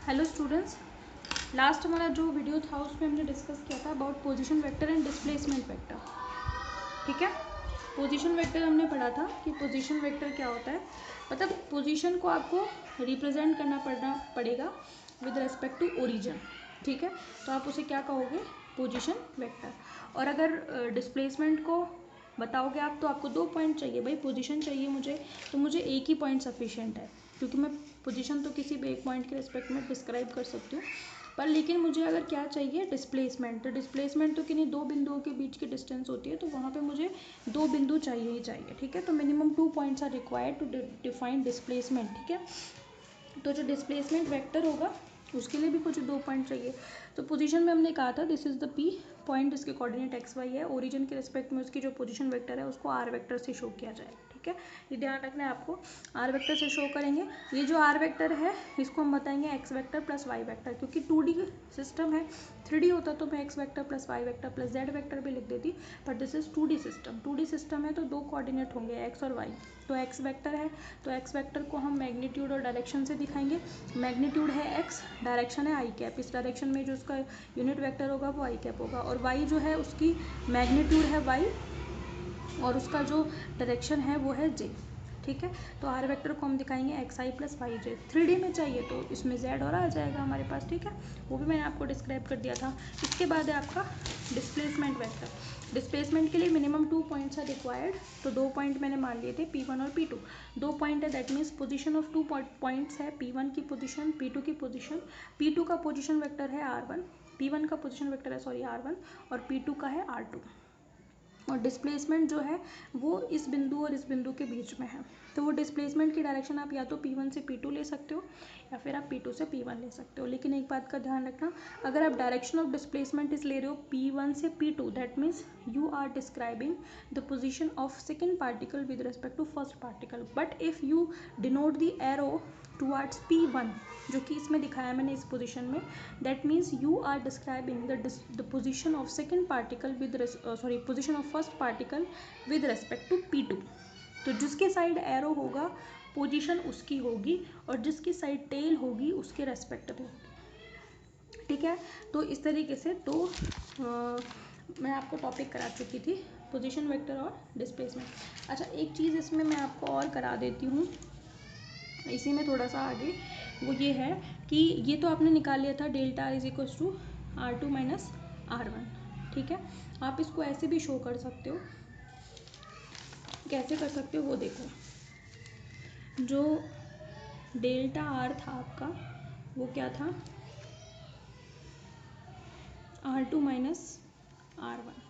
Hello students, last हमारा जो video था उसमें हमने डिस्कस किया था about position vector and displacement vector. ठीक है, पोजीशन वेक्टर हमने पढ़ा था कि पोजीशन वेक्टर क्या होता है। मतलब पोजीशन को आपको रिप्रेजेंट करना पड़ेगा विद रेस्पेक्ट टू ओरिजिन। ठीक है, तो आप उसे क्या कहोगे, पोजीशन वेक्टर। और अगर डिस्प्लेसमेंट को बताओगे आप तो आपको 2 पॉइंट चाहिए। भाई पोजीशन चाहिए मुझे, तो मुझे एक ही पॉइंट सफिशिएंट है, क्योंकि मैं पोजीशन तो किसी भी एक पॉइंट के रिस्पेक्ट में डिस्क्राइब कर सकती हूँ। पर लेकिन मुझे अगर क्या चाहिए, डिस्प्लेसमेंट, तो डिस्प्लेसमेंट तो किन्हीं दो बिंदुओं के बीच की डिस्टेंस होती है, तो वहाँ पे मुझे 2 बिंदु चाहिए ही चाहिए। ठीक है, तो minimum 2 points are required to define displacement. ठीक है, तो जो डिस्प्लेसमेंट वेक्टर होगा उसके लिए भी कुछ 2 पॉइंट चाहिए। तो पोजीशन में हमने कहा था this is the P point, इसके कोऑर्डिनेट एक्स वाई है। ओरिजिन के रिस्पेक्ट में उसकी जो पोजीशन वेक्टर है उसको आर वेक्टर से शो किया जाएगा। ठीक है, ये ध्यान रखना है आपको, आर वेक्टर से शो करेंगे। ये जो आर वेक्टर है इसको हम बताएंगे X vector plus Y vector, क्योंकि 2D सिस्टम है। 3D होता तो मैं X vector plus Y vector plus Z vector भी लिख देती, but this is 2D system. 2D system है तो 2 कोऑर्डिनेट होंगे, एक्स और वाई। तो एक्स वेक्टर है तो एक्स वेक्टर को हम मैग्नीट्यूड और डायरेक्शन से दिखाएंगे। मैग्नीट्यूड है एक्स, डायरेक्शन है आई कैप। इस डायरेक्शन में जो उसका यूनिट वेक्टर होगा वो आई कैप होगा, और वाई जो है उसकी मैग्नीट्यूड है वाई और उसका जो डायरेक्शन है वो है जे। ठीक है, तो आर वेक्टर को हम दिखाएंगे एक्स आई प्लस वाई जे। 3D में चाहिए तो इसमें जेड और आ जाएगा हमारे पास। ठीक है, वो भी मैंने आपको डिस्क्राइब कर दिया था। इसके बाद है आपका डिस्प्लेसमेंट वेक्टर। डिस्प्लेसमेंट के लिए मिनिमम 2 पॉइंट्स आर रिक्वायर्ड, तो 2 पॉइंट मैंने मान लिए थे P1 और P2। 2 पॉइंट है, that means position of 2 points है, P1 की पोजीशन, P2 की पोजीशन। P2 का पोजीशन वेक्टर है R1, P1 का पोजीशन वेक्टर है R1, और P2 का है R2। और डिस्प्लेसमेंट जो है वो इस बिंदु और इस बिंदु के बीच में है, तो वो डिस्प्लेसमेंट की डायरेक्शन आप या तो P1 से P2 ले सकते हो या फिर आप P2 से P1 ले सकते हो। लेकिन एक बात का ध्यान रखना, अगर आप डायरेक्शन ऑफ डिस्प्लेसमेंट इस ले रहे हो P1 से P2, that means you are describing the position of second particle with respect to first particle. But if you denote the arrow towards P1, जो कि इसमें दिखाया मैंने इस पोजीशन में, that means you are describing the position of second particle with position of first particle with respect to P2। तो जिसके side arrow होगा पोजीशन उसकी होगी, और जिसकी साइड टेल होगी उसके रेस्पेक्ट में होगी। ठीक है, तो इस तरीके से मैं आपको टॉपिक करा चुकी थी, पोजीशन वेक्टर और डिस्प्लेसमेंट। अच्छा, एक चीज़ इसमें मैं आपको और करा देती हूँ इसी में थोड़ा सा आगे, वो ये है कि ये तो आपने निकाल लिया था delta r is equals to R2 minus R1। ठीक है, आप इसको ऐसे भी शो कर सकते हो। कैसे कर सकते हो वो देखो, जो डेल्टा आर था आपका वो क्या था, R2 माइनस R1।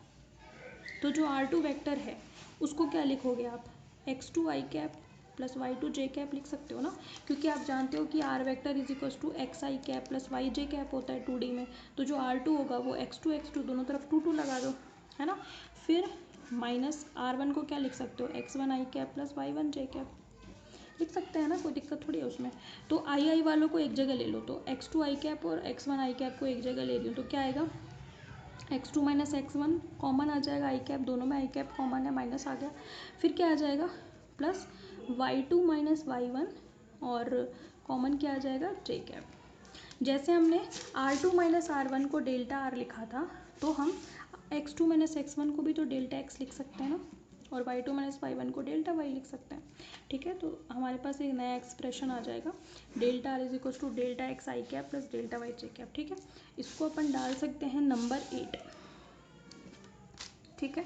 तो जो R2 वेक्टर है उसको क्या लिखोगे आप, x2 आई कैप प्लस y2 जे कैप लिख सकते हो ना, क्योंकि आप जानते हो कि R vector is equals to x I cap plus y J cap होता है 2D में। तो जो R2 होगा वो x2 दोनों तरफ 2 लगा दो, है ना। फिर माइनस R1 को क्या लिख सकते हो, x1 आई कैप प्लस y1 जे कैप लिख सकते हैं ना, कोई दिक्कत थोड़ी है उसमें। तो आई वालों को एक जगह ले लो, तो x2 आई कैप और x1 आई कैप को एक जगह ले रही हूँ, तो क्या आएगा, x2 माइनस x1 कॉमन आ जाएगा, आई कैप दोनों में आई कैप कॉमन है, माइनस आ गया। फिर क्या आ जाएगा, प्लस y2 माइनस y1, और कॉमन क्या आ जाएगा, जे कैप। जैसे हमने R2 माइनस R1 को डेल्टा आर लिखा था, तो हम x2 माइनस x1 को भी तो डेल्टा x लिख सकते हैं ना, और y2 माइनस y1 को डेल्टा y लिख सकते हैं। ठीक है, तो हमारे पास एक नया एक्सप्रेशन आ जाएगा, delta r is equal to delta x I cap plus delta y J cap. ठीक है, इसको अपन डाल सकते हैं नंबर 8। ठीक है,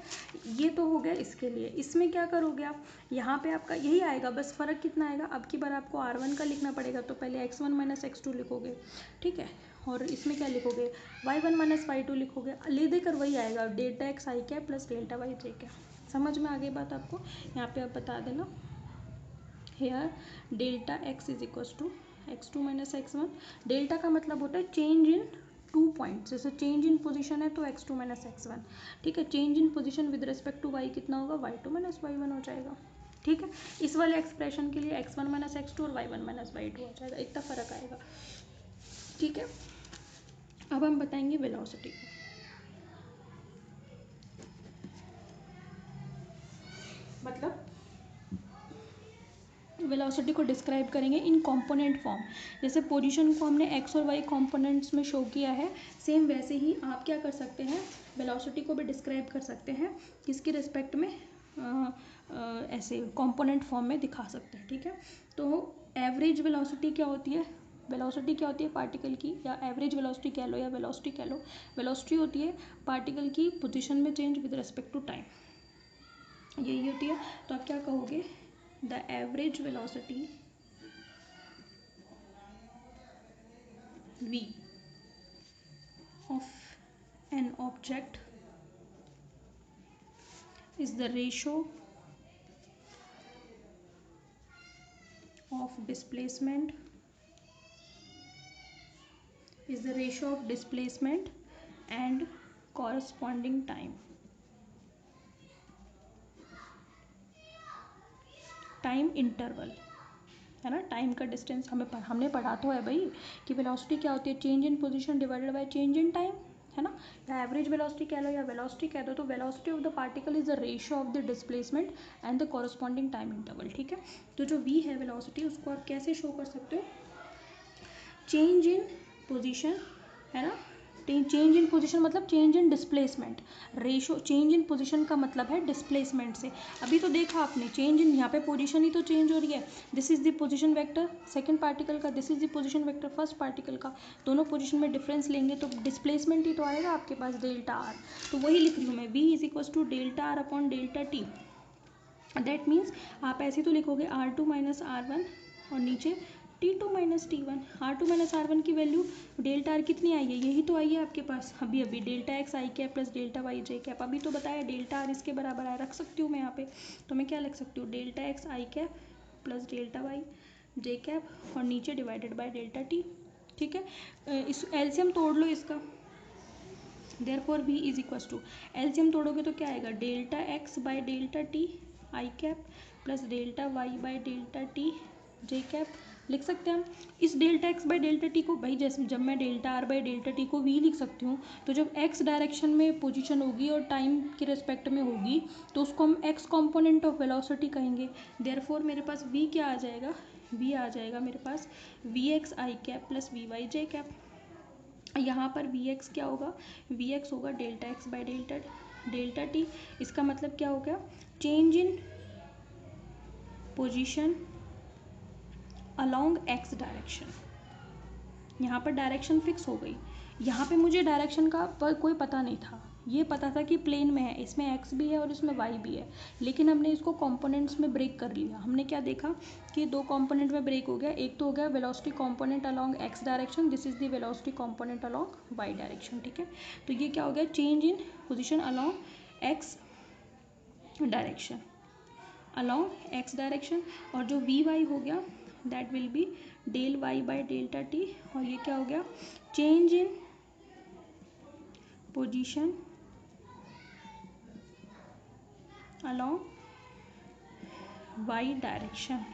ये तो हो गया इसके लिए। इसमें क्या करोगे आप, यहाँ पे आपका यही आएगा, बस फ़र्क कितना आएगा, अब की बार आपको R1 का लिखना पड़ेगा, तो पहले x1 माइनस x2 लिखोगे। ठीक है, और इसमें क्या लिखोगे, y1 माइनस y2 लिखोगे, ले देकर वही आएगा, डेल्टा एक्स आई कैप प्लस डेल्टा वाई जे कैप। समझ में आ गई बात आपको, यहाँ पे आप बता देना, here delta x is equals to x2 minus x1। Delta का मतलब होता है चेंज इन 2 पॉइंट्स, जैसे चेंज इन पोजीशन है तो x2 माइनस x1। ठीक है, change in position with respect to y कितना होगा, y2 माइनस y1 हो जाएगा। ठीक है, इस वाले एक्सप्रेशन के लिए x1 माइनस x2 और y1 माइनस y2 हो जाएगा, इतना फ़र्क आएगा। ठीक है, अब हम बताएंगे वेलोसिटी। मतलब वेलोसिटी को डिस्क्राइब करेंगे इन कंपोनेंट फॉर्म। जैसे पोजीशन को हमने एक्स और वाई कंपोनेंट्स में शो किया है, सेम वैसे ही आप क्या कर सकते हैं, वेलोसिटी को भी डिस्क्राइब कर सकते हैं किसके रिस्पेक्ट में, ऐसे कंपोनेंट फॉर्म में दिखा सकते हैं। ठीक है, तो एवरेज वेलोसिटी क्या होती है, वेलोसिटी क्या होती है पार्टिकल की, या एवरेज वेलोसिटी कह लो या वेलोसिटी कह लो, वेलोसिटी होती है पार्टिकल की पोजीशन में change with respect to time, यही होती है। तो आप क्या कहोगे, the average velocity v of an object is the ratio of displacement and corresponding time interval, है ना, टाइम का डिस्टेंस हमने पढ़ा तो है भाई कि वेलोसिटी क्या होती है, change in position divided by change in time, है ना। या एवरेज वेलोसिटी कह लो या वेलोसिटी कह दो, तो velocity of the particle is the ratio of the displacement and the corresponding time interval. ठीक है, तो जो v है वेलोसिटी, उसको आप कैसे शो कर सकते हो, चेंज इन पोजीशन, है ना, चेंज इन पोजीशन मतलब change in displacement, ratio change in position का मतलब है डिस्प्लेसमेंट से। अभी तो देखा आपने चेंज इन, यहाँ पे पोजीशन ही तो चेंज हो रही है, this is the position vector second particle का, this is the position vector first particle का, दोनों पोजीशन में डिफरेंस लेंगे तो डिस्प्लेसमेंट ही तो आएगा आपके पास, डेल्टा आर। तो वही लिख रही हूँ मैं, v is equal to delta r upon delta t. That means आप ऐसे तो लिखोगे R2 माइनस R1 और नीचे T2 minus T1। R2 minus R1 की वैल्यू डेल्टा आर कितनी आई है, यही तो आई है आपके पास अभी अभी, डेल्टा एक्स आई कैप प्लस डेल्टा वाई जे कैप, अभी तो बताया डेल्टा आर इसके बराबर है, रख सकती हूँ मैं यहाँ पे। तो मैं क्या लिख सकती हूँ, डेल्टा एक्स आई कैप प्लस डेल्टा वाई जे कैप और नीचे डिवाइडेड बाय डेल्टा टी। ठीक है, इस एलसीएम तोड़ लो इसका, therefore v is equal to, LCM तोड़ोगे तो क्या आएगा, delta X by delta T I cap plus delta Y by delta T J cap, लिख सकते हैं हम। इस delta X by delta T को भाई, जैसे जब मैं delta R by delta T को v लिख सकती हूँ, तो जब x डायरेक्शन में पोजीशन होगी और टाइम के रिस्पेक्ट में होगी तो उसको हम x कॉम्पोनेंट ऑफ वेलोसिटी कहेंगे। देयरफॉर मेरे पास v क्या आ जाएगा, v आ जाएगा मेरे पास V x I cap plus we Y J cap. यहाँ पर वी एक्स क्या होगा, वी एक्स होगा delta X by delta T. इसका मतलब क्या हो गया, change in position along x direction. यहाँ पर डायरेक्शन फिक्स हो गई, यहाँ पे मुझे डायरेक्शन का कोई पता नहीं था, ये पता था कि प्लेन में है, इसमें एक्स भी है और इसमें वाई भी है, लेकिन हमने इसको कंपोनेंट्स में ब्रेक कर लिया। हमने क्या देखा कि दो कंपोनेंट में ब्रेक हो गया, एक तो हो गया velocity component along x direction, this is the velocity component along y direction. ठीक है, तो ये क्या हो गया, change in position along x direction, along x direction, और जो वी वाई हो गया that will be del y by delta t, और ये क्या हो गया, change in position along y direction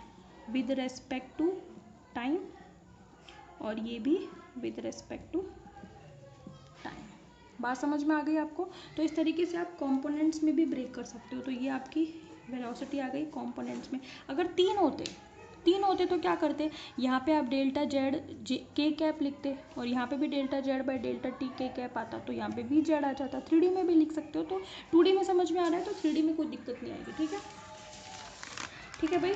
with respect to time, और ये भी विद रेस्पेक्ट टू टाइम। बात समझ में आ गई आपको। तो इस तरीके से आप कंपोनेंट्स में भी ब्रेक कर सकते हो। तो ये आपकी वेलोसिटी आ गई कंपोनेंट्स में। अगर तीन होते तो क्या करते, यहाँ पे आप डेल्टा जेड के कैप लिखते और यहाँ पे भी delta Z bye delta T के कैप आता, तो यहाँ पे भी जेड आ जाता। 3D में भी लिख सकते हो, तो 2D में समझ में आ रहा है तो 3D में कोई दिक्कत नहीं आएगी। ठीक है, ठीक है भाई।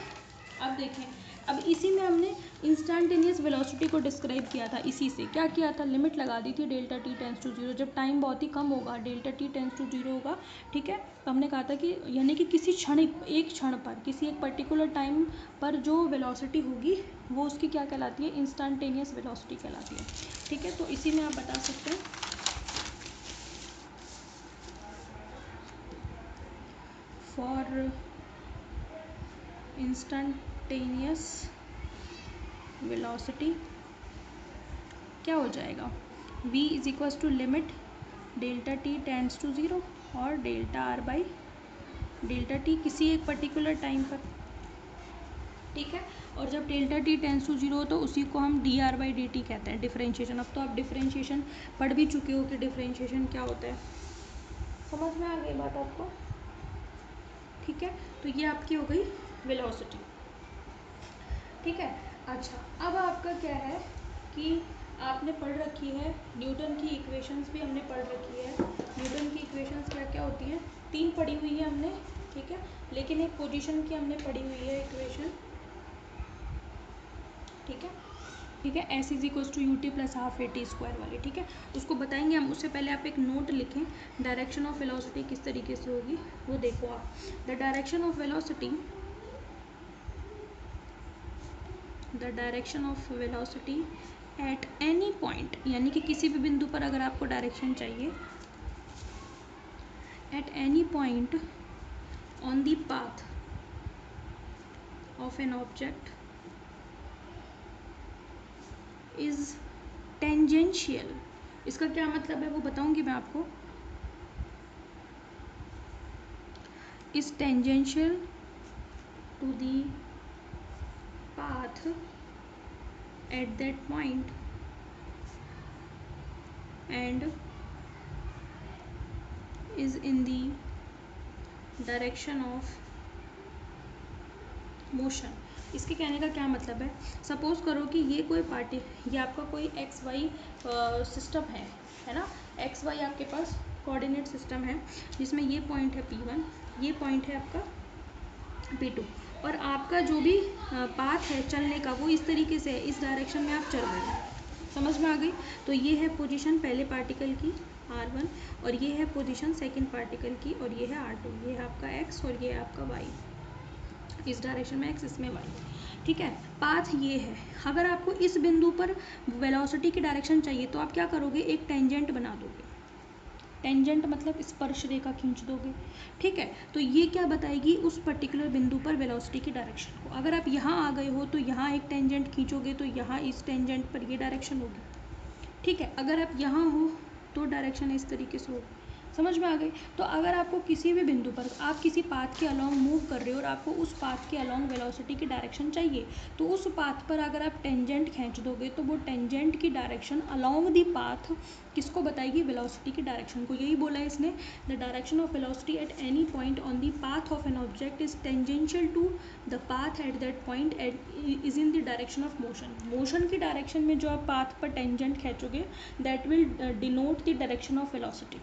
अब देखें, अब इसी में हमने इंस्टेंटेनियस वेलोसिटी को डिस्क्राइब किया था। इसी से क्या किया था, लिमिट लगा दी थी delta t tends to zero, जब टाइम बहुत ही कम होगा, delta t tends to zero होगा। ठीक है, तो हमने कहा था कि यानी कि किसी एक क्षण पर, किसी एक पर्टिकुलर टाइम पर जो वेलोसिटी होगी वो उसकी क्या कहलाती है, इंस्टेंटेनियस वेलोसिटी कहलाती है। ठीक है, तो इसी में आप बता सकते हैं फॉर इंस्टेंटेनियस वेलोसिटी क्या हो जाएगा, v is equals to limit delta T tends to zero और delta R by delta T किसी एक पर्टिकुलर टाइम पर। ठीक है, और जब delta T tends to zero हो तो उसी को हम D R by D T कहते हैं, डिफरेंशिएशन। अब तो आप डिफरेंशिएशन पढ़ भी चुके हो कि डिफरेंशिएशन क्या होता है, समझ में आ गई बात आपको। ठीक है, तो ये आपकी हो गई वेलोसिटी। ठीक है। अच्छा, अब आपका क्या है कि आपने पढ़ रखी है न्यूटन की इक्वेशंस भी हमने पढ़ रखी है। न्यूटन की इक्वेशंस क्या क्या होती हैं, 3 पढ़ी हुई है हमने, ठीक है, लेकिन एक पोजीशन की हमने पढ़ी हुई है इक्वेशन, ठीक है, ठीक है, s is equals to u t plus half a t square वाली, ठीक है, उसको बताएंगे हम। उससे पहले आप एक नोट लिखें, डायरेक्शन ऑफ वेलोसिटी किस तरीके से होगी वो देखो आप। The direction of velocity, the direction of velocity at any point, यानी कि किसी भी बिंदु पर अगर आपको डायरेक्शन चाहिए, at any point on the path of an object is tangential. इसका क्या मतलब है वो बताऊंगी मैं आपको। Is tangential to the path at that point and is in the direction of motion। इसके कहने का क्या मतलब है, सपोज करो कि ये कोई पार्टी, ये आपका कोई एक्स वाई सिस्टम है ना, एक्स वाई आपके पास कोऑर्डिनेट सिस्टम है, जिसमें ये पॉइंट है P1, ये पॉइंट है आपका P2, और आपका जो भी पाथ है चलने का वो इस तरीके से है, इस डायरेक्शन में आप चल रहे हो, समझ में आ गई। तो ये है पोजीशन पहले पार्टिकल की R1, और ये है पोजीशन सेकंड पार्टिकल की, और ये है R2, ये है आपका x और ये है आपका y, इस डायरेक्शन में x, इसमें y, ठीक है। पाथ ये है, अगर आपको इस बिंदु पर वेलोसिटी की डायरेक्शन चाहिए तो आप क्या करोगे, एक टेंजेंट बना दोगे, टेंजेंट मतलब स्पर्श रेखा खींच दोगे, ठीक है। तो ये क्या बताएगी, उस पर्टिकुलर बिंदु पर वेलोसिटी की डायरेक्शन को। अगर आप यहाँ आ गए हो तो यहाँ एक टेंजेंट खींचोगे तो यहाँ इस टेंजेंट पर ये डायरेक्शन होगी, ठीक है। अगर आप यहाँ हो तो डायरेक्शन इस तरीके से होगी, समझ में आ गई। तो अगर आपको किसी भी बिंदु पर आप किसी पाथ के अलोंग मूव कर रहे हो और आपको उस पाथ के अलोंग वेलोसिटी की डायरेक्शन चाहिए, तो उस पाथ पर अगर आप टेंजेंट खींच दोगे तो वो टेंजेंट की डायरेक्शन अलोंग दी पाथ किसको बताएगी, वेलोसिटी की डायरेक्शन को। यही बोला है इसने, the direction of velocity at any point on the path of an object is tangential to the path at that point is in the direction of motion. Motion की direction में जो आप पाथ पर टेंजेंट खींचोगे that will denote the direction of velocity.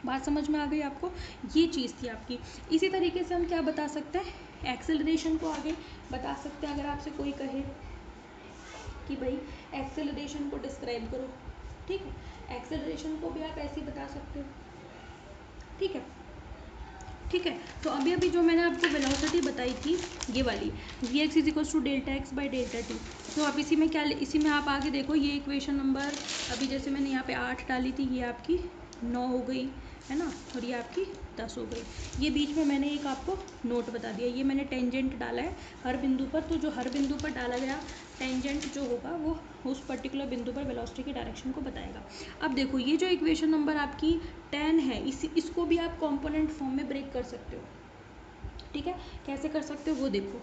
बात समझ में आ गई आपको, ये चीज़ थी आपकी। इसी तरीके से हम क्या बता सकते हैं, एक्सेलरेशन को आगे बता सकते हैं। अगर आपसे कोई कहे कि भाई एक्सेलरेशन को डिस्क्राइब करो, ठीक है, एक्सेलरेशन को भी आप ऐसे ही बता सकते हो, ठीक है, ठीक है। तो अभी अभी जो मैंने आपको वेलोसिटी बताई थी ये वाली, v x is equals to delta x by delta t, तो आप इसी में क्या, इसी में आप आगे देखो, ये इक्वेशन नंबर अभी जैसे मैंने यहाँ पे 8 डाली थी, ये आपकी 9 हो गई है ना, और ये आपकी 10 हो गई। ये बीच में मैंने एक आपको नोट बता दिया, ये मैंने टेंजेंट डाला है हर बिंदु पर, तो जो हर बिंदु पर डाला गया टेंजेंट जो होगा वो उस पर्टिकुलर बिंदु पर वेलोसिटी की डायरेक्शन को बताएगा। अब देखो ये जो इक्वेशन नंबर आपकी 10 है, इसको भी आप कॉम्पोनेंट फॉर्म में ब्रेक कर सकते हो, ठीक है। कैसे कर सकते हो वो देखो,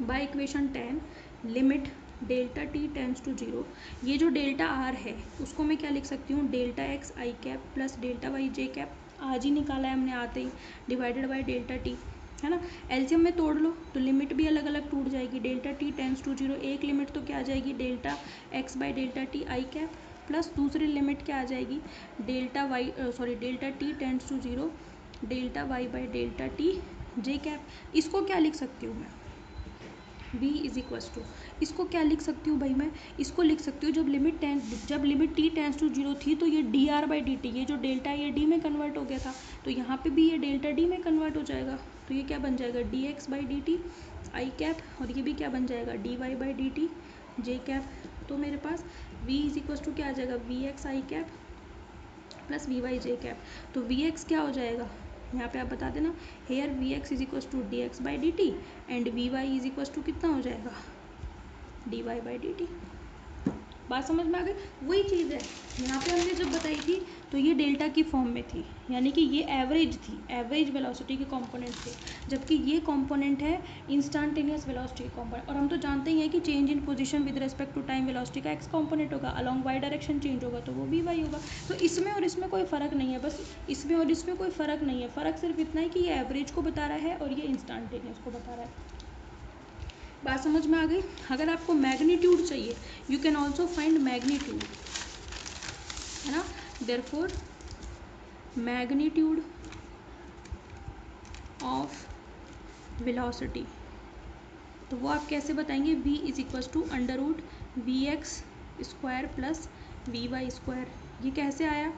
by equation 10 limit delta t tends to 0, ये जो डेल्टा आर है उसको मैं क्या लिख सकती हूँ, डेल्टा एक्स आई कैप प्लस डेल्टा वाई जे कैप, आज ही निकाला है हमने आते ही, डिवाइडेड बाय डेल्टा टी, है ना। एलसीएम में तोड़ लो तो लिमिट भी अलग अलग टूट जाएगी, डेल्टा टी टेंस टू 0, एक लिमिट तो क्या आ जाएगी, delta x by delta T I cap, plus दूसरी लिमिट क्या आ जाएगी, delta y delta t tends to 0 delta y by delta T J cap. इसको क्या लिख सकती हूँ मैं, v इज इक्वल्स टू, इसको क्या लिख सकती हूँ भाई मैं, इसको लिख सकती हूँ जब लिमिट t टेंस टू 0 थी तो ये D R by D T, ये जो डेल्टा ये d में कन्वर्ट हो गया था, तो यहाँ पे भी ये डेल्टा d में कन्वर्ट हो जाएगा, तो ये क्या बन जाएगा, d x by D t I cap, और ये भी क्या बन जाएगा, d y by D t J cap. तो मेरे पास v इज इक्वल्स टू क्या आ जाएगा, v x I cap plus we Y J cap. तो वी एक्स क्या हो जाएगा, यहाँ पे आप बता देना, here v x is equals to d x by D t and v y is equals to कितना हो जाएगा, d y by D t. बात समझ में आ गई? वही चीज़ है, यहाँ पे हमने जब बताई थी तो ये डेल्टा की फॉर्म में थी, यानी कि ये एवरेज थी, एवरेज वेलोसिटी के कंपोनेंट थे, जबकि ये कंपोनेंट है इंस्टेंटेनियस वेलोसिटी कंपोनेंट। और हम तो जानते ही हैं कि change in position with respect to time velocity का एक्स कंपोनेंट होगा, अलॉन्ग वाई डायरेक्शन चेंज होगा तो वो भी वाई होगा। तो इसमें और इसमें कोई फ़र्क नहीं है, बस इसमें और इसमें कोई फ़र्क नहीं है, फ़र्क सिर्फ इतना है कि ये एवरेज को बता रहा है और ये इंस्टेंटेनियस को बता रहा है। बात समझ में आ गई? अगर आपको मैग्नीट्यूड चाहिए, you can also find magnitude, है ना। देयरफॉर मैग्नीट्यूड ऑफ वेलोसिटी, तो वो आप कैसे बताएंगे? v is equals to under root v x square plus we y square. ये कैसे आया?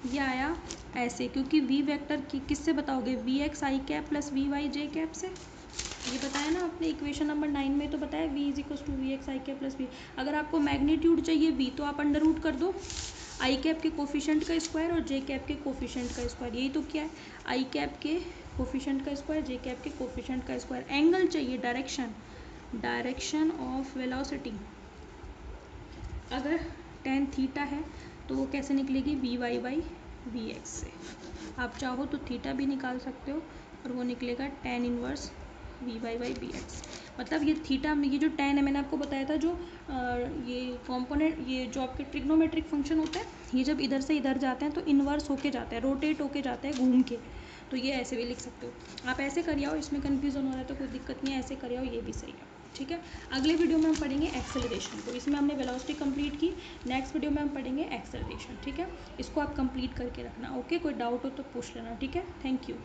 ये आया ऐसे, क्योंकि v वेक्टर की किससे बताओगे? V x I cap plus we Y J cap से। ये बताया ना आपने इक्वेशन नंबर 9 में, तो बताया v is equals to v x I cap plus v. अगर आपको मैग्नीट्यूड चाहिए v, तो आप अंडर रूट कर दो आई कैप के कोफिशिएंट का स्क्वायर और जे कैप के कोफिशिएंट का स्क्वायर। यही तो क्या है, आई कैप के कोफिशिएंट का स्क्वायर, जे कैप के कोफिशिएंट का स्क्वायर। एंगल चाहिए, डायरेक्शन ऑफ वेलोसिटी। अगर टेन थीटा है तो वो कैसे निकलेगी? V y by v x से। आप चाहो तो थीटा भी निकाल सकते हो और वो निकलेगा tan inverse v y by v x. मतलब ये थीटा में ये जो टेन है, मैंने आपको बताया था, जो ये कंपोनेंट, ये जो आपके ट्रिग्नोमेट्रिक फंक्शन होता है, ये जब इधर से इधर जाते हैं तो इन्वर्स होके जाता है, रोटेट होके जाता है घूम के। तो ये ऐसे भी लिख सकते हो आप, ऐसे करिए आओ, इसमें कन्फ्यूज़न हो रहा है तो कोई दिक्कत नहीं है, ऐसे करिए आओ, ये भी सही है। ठीक है, अगले वीडियो में हम पढ़ेंगे एक्सेलरेशन को। इसमें हमने वेलोसिटी कंप्लीट की, नेक्स्ट वीडियो में हम पढ़ेंगे एक्सेलरेशन। ठीक है, इसको आप कंप्लीट करके रखना। ओके, कोई डाउट हो तो पूछ लेना। ठीक है, थैंक यू।